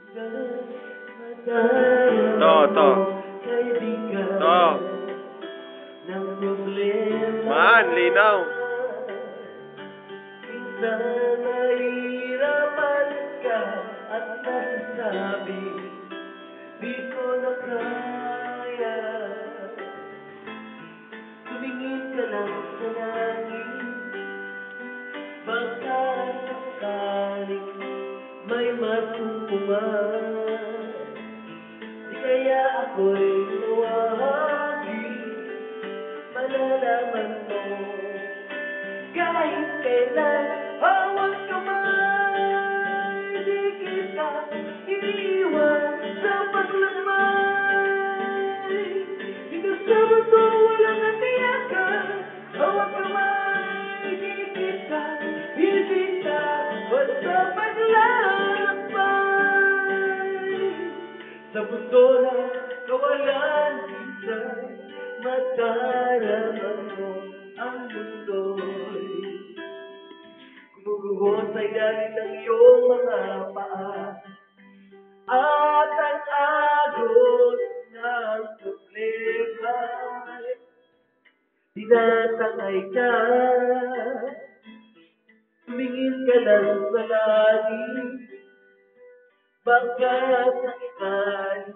To. Man, linaw. Minsan nahihirapan ka at nasasabi, di ko na kaya. Tumingin ka lang sa langit, baka sakaling may matutungan. Di kaya ako'y tawagi, malalaman mo. Kahit kailan, hawak kamay, di kita iniiwan sa paglamay. Di kasama to, walang natiyakan, hawak kamay, di kita binitawan sa paglalakbay. Sa mundo na kawalan minsan, mataraman mo ang mundo'y gumuguho sa ilalim ng iyong mga paa. At ang agos ng problema, tinatangay ka. Tumingin ka lang sa langit, baka sakali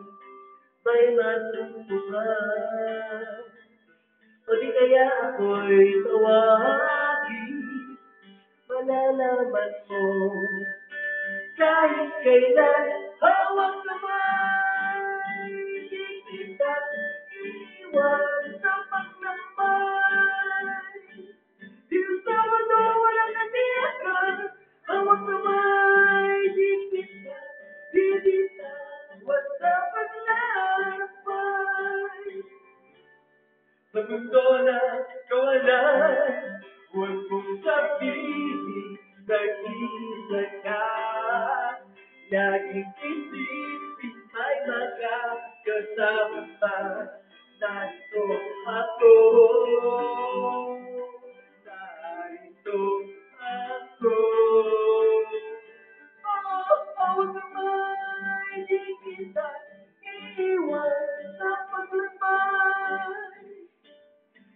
may matutungan. O di kaya ako'y tawagin, malalaman mo. Kahit kailan, hawak kamay, di kita iiwan sa paglakbay. Di kasama to, walang natiyakan, hawak kamay, di kita binitawan sa paglalakbay. Sa mundo na kawalan, huwag mong sabihin nag-isa ka. Laging isipin may makakasama pa. Narito ako. Narito ako. Oh, huwag naman di kita iiwan sa paglabay.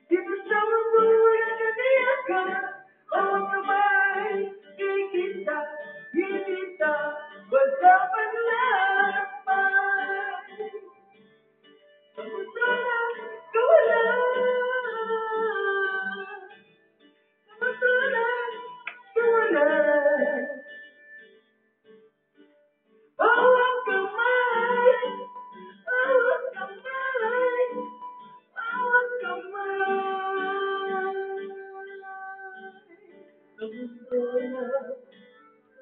Di kasama mo walang natiyakan, hawak kamay, di kita binitawan sa paglalakbay. Sa mundo na kawalan, sa mundo na kawalan, hawak kamay, hawak kamay, hawak kamay. Sa mundo na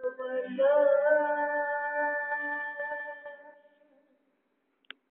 kawalan.